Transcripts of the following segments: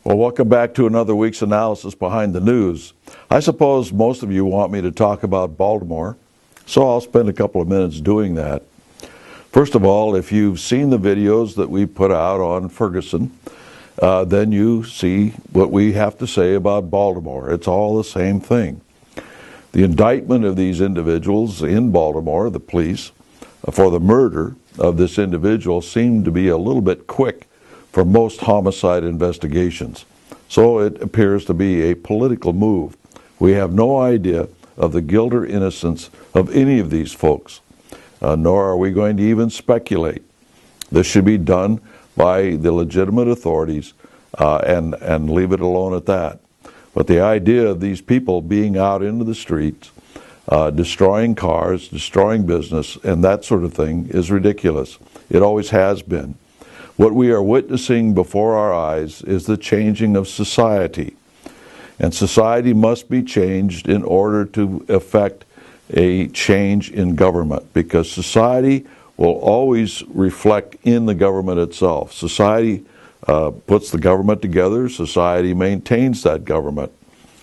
Well, welcome back to another week's analysis behind the news. I suppose most of you want me to talk about Baltimore, so I'll spend a couple of minutes doing that. First of all, if you've seen the videos that we put out on Ferguson, then you see what we have to say about Baltimore. It's all the same thing. The indictment of these individuals in Baltimore, the police, for the murder of this individual seemed to be a little bit quick for most homicide investigations. So it appears to be a political move. We have no idea of the guilt or innocence of any of these folks, nor are we going to even speculate. This should be done by the legitimate authorities and leave it alone at that. But the idea of these people being out into the streets, destroying cars, destroying business, and that sort of thing is ridiculous. It always has been. What we are witnessing before our eyes is the changing of society. And society must be changed in order to effect a change in government, because society will always reflect in the government itself. Society puts the government together. Society maintains that government.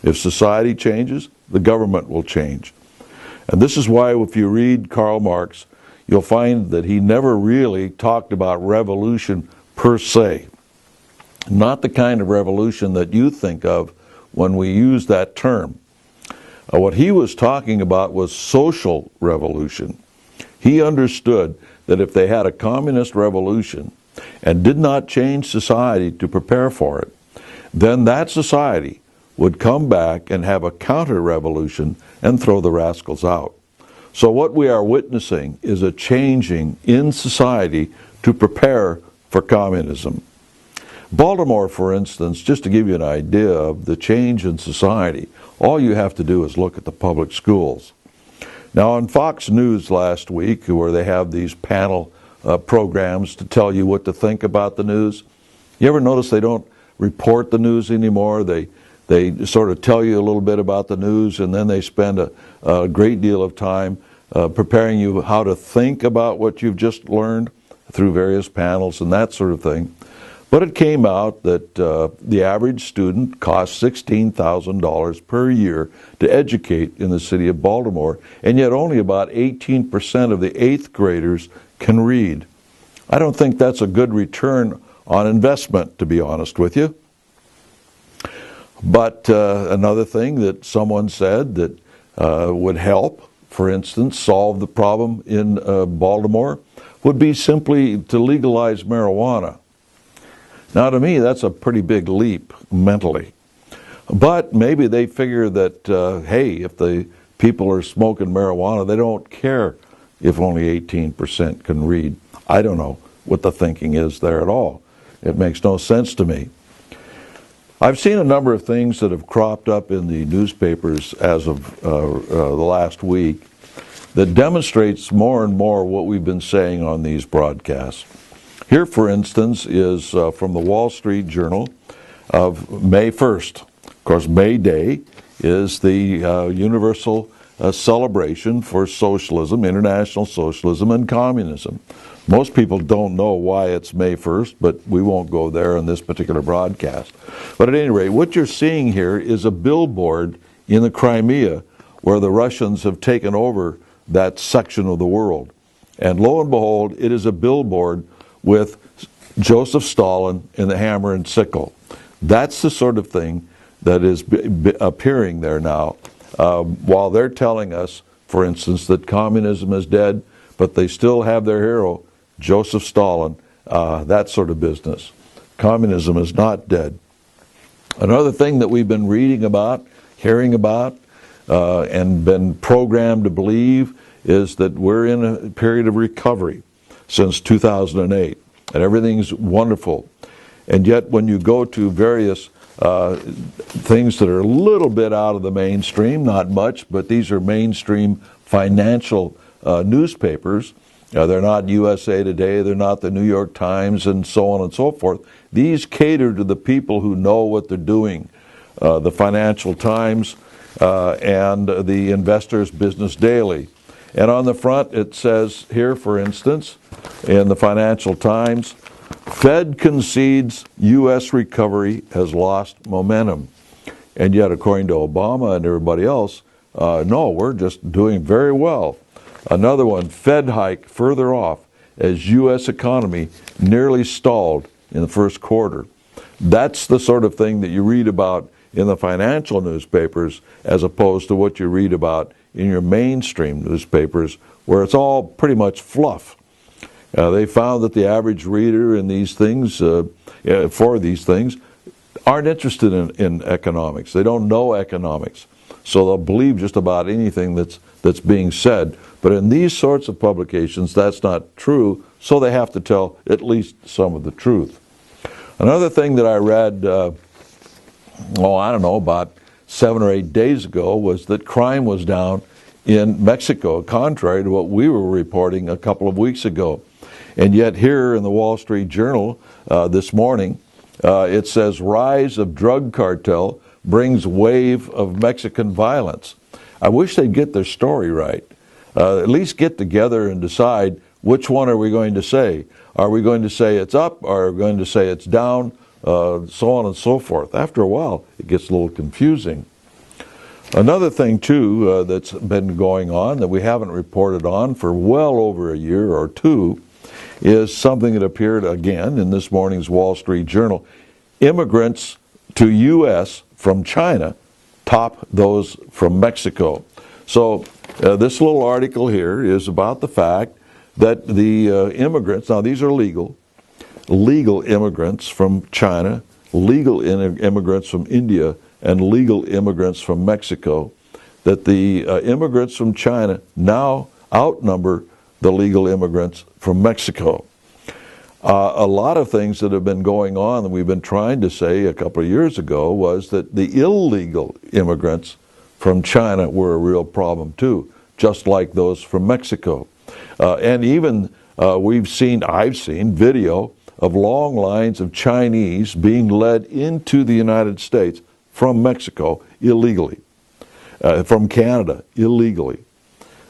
If society changes, the government will change. And this is why if you read Karl Marx, you'll find that he never really talked about revolution per se. Not the kind of revolution that you think of when we use that term. What he was talking about was social revolution. He understood that if they had a communist revolution and did not change society to prepare for it, then that society would come back and have a counter-revolution and throw the rascals out. So what we are witnessing is a changing in society to prepare for communism. Baltimore, for instance, just to give you an idea of the change in society, all you have to do is look at the public schools. Now on Fox News last week, where they have these panel programs to tell you what to think about the news, you ever notice they don't report the news anymore? They sort of tell you a little bit about the news, and then they spend a great deal of time preparing you how to think about what you've just learned through various panels and that sort of thing. But it came out that the average student costs $16,000 per year to educate in the city of Baltimore, and yet only about 18% of the 8th graders can read. I don't think that's a good return on investment, to be honest with you. But another thing that someone said that would help, for instance, solve the problem in Baltimore would be simply to legalize marijuana. Now, to me, that's a pretty big leap mentally. But maybe they figure that, hey, if the people are smoking marijuana, they don't care if only 18% can read. I don't know what the thinking is there at all. It makes no sense to me. I've seen a number of things that have cropped up in the newspapers as of the last week that demonstrates more and more what we've been saying on these broadcasts. Here, for instance, is from the Wall Street Journal of May 1st. Of course, May Day is the universal celebration for socialism, international socialism, and communism. Most people don't know why it's May 1st, but we won't go there in this particular broadcast. But at any rate, what you're seeing here is a billboard in the Crimea where the Russians have taken over that section of the world. And lo and behold, it is a billboard with Joseph Stalin and the hammer and sickle. That's the sort of thing that is appearing there now. While they're telling us, for instance, that communism is dead, but they still have their hero, Joseph Stalin, that sort of business. Communism is not dead. Another thing that we've been reading about, hearing about, and been programmed to believe is that we're in a period of recovery since 2008, and everything's wonderful. And yet when you go to various things that are a little bit out of the mainstream, not much, but these are mainstream financial newspapers. They're not USA Today, they're not the New York Times, and so on and so forth. These cater to the people who know what they're doing. The Financial Times and the Investor's Business Daily. And on the front it says here, for instance, in the Financial Times, Fed concedes U.S. recovery has lost momentum. And yet, according to Obama and everybody else, no, we're just doing very well. Another one, Fed hike further off as U.S. economy nearly stalled in the first quarter. That's the sort of thing that you read about in the financial newspapers as opposed to what you read about in your mainstream newspapers, where it's all pretty much fluff. They found that the average reader in these things, for these things, aren't interested in economics. They don't know economics. So they'll believe just about anything that's being said. But in these sorts of publications, that's not true, so they have to tell at least some of the truth. Another thing that I read, about 7 or 8 days ago, was that crime was down in Mexico, contrary to what we were reporting a couple of weeks ago. And yet here in the Wall Street Journal this morning, it says, rise of drug cartel brings wave of Mexican violence. I wish they'd get their story right. At least get together and decide which one are we going to say. Are we going to say it's up, or are we going to say it's down, so on and so forth. After a while, it gets a little confusing. Another thing, too, that's been going on that we haven't reported on for well over a year or two is something that appeared again in this morning's Wall Street Journal. Immigrants to U.S. from China top those from Mexico. So this little article here is about the fact that the immigrants, now these are legal immigrants from China, legal immigrants from India, and legal immigrants from Mexico, that the immigrants from China now outnumber the legal immigrants from Mexico. A lot of things that have been going on that we've been trying to say a couple of years ago was that the illegal immigrants from China were a real problem too, just like those from Mexico. And even I've seen video of long lines of Chinese being led into the United States from Mexico illegally, from Canada illegally.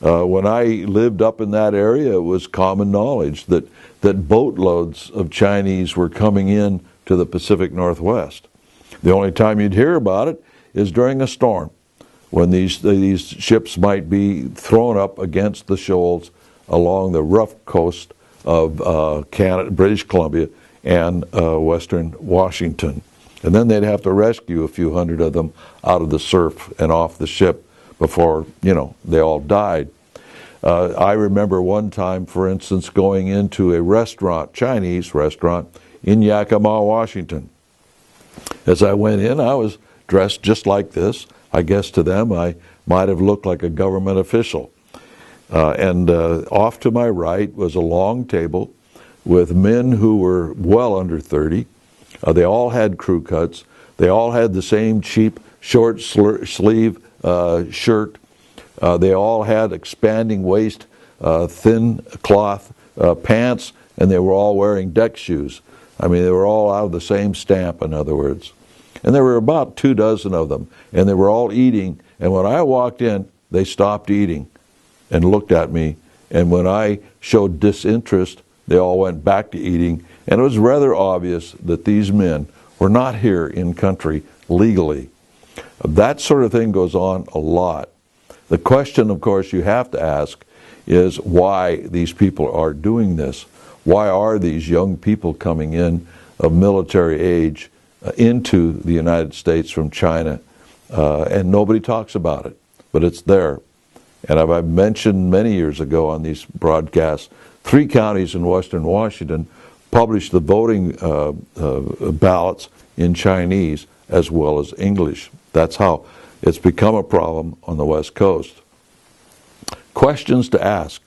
When I lived up in that area, it was common knowledge that boatloads of Chinese were coming in to the Pacific Northwest. The only time you'd hear about it is during a storm, when these ships might be thrown up against the shoals along the rough coast of Canada, British Columbia, and western Washington. And then they'd have to rescue a few hundred of them out of the surf and off the ship before, they all died. I remember one time, for instance, going into a restaurant, Chinese restaurant, in Yakima, Washington. As I went in, I was dressed just like this. I guess to them I might have looked like a government official. And off to my right was a long table with men who were well under 30. They all had crew cuts. They all had the same cheap short sleeve shirt. They all had expanding waist, thin cloth pants, and they were all wearing deck shoes. I mean, they were all out of the same stamp, in other words. And there were about 24 of them, and they were all eating. And when I walked in, they stopped eating and looked at me. And when I showed disinterest, they all went back to eating. And it was rather obvious that these men were not here in country legally. That sort of thing goes on a lot. The question, of course, you have to ask is why these people are doing this. Why are these young people coming in of military age into the United States from China? And nobody talks about it, but it's there. And I've mentioned many years ago on these broadcasts, 3 counties in western Washington published the voting ballots in Chinese as well as English. That's how it's become a problem on the West Coast. Questions to ask.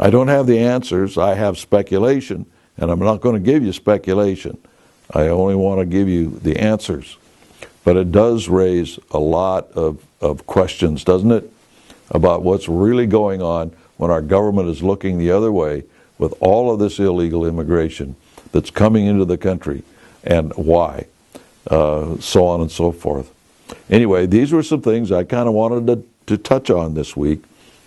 I don't have the answers. I have speculation, and I'm not going to give you speculation. I only want to give you the answers. But it does raise a lot of questions, doesn't it, about what's really going on when our government is looking the other way with all of this illegal immigration that's coming into the country, and why, so on and so forth. Anyway, these were some things I kind of wanted to touch on this week,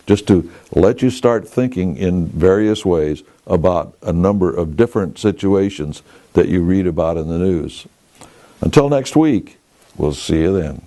just to let you start thinking in various ways about a number of different situations that you read about in the news. Until next week, we'll see you then.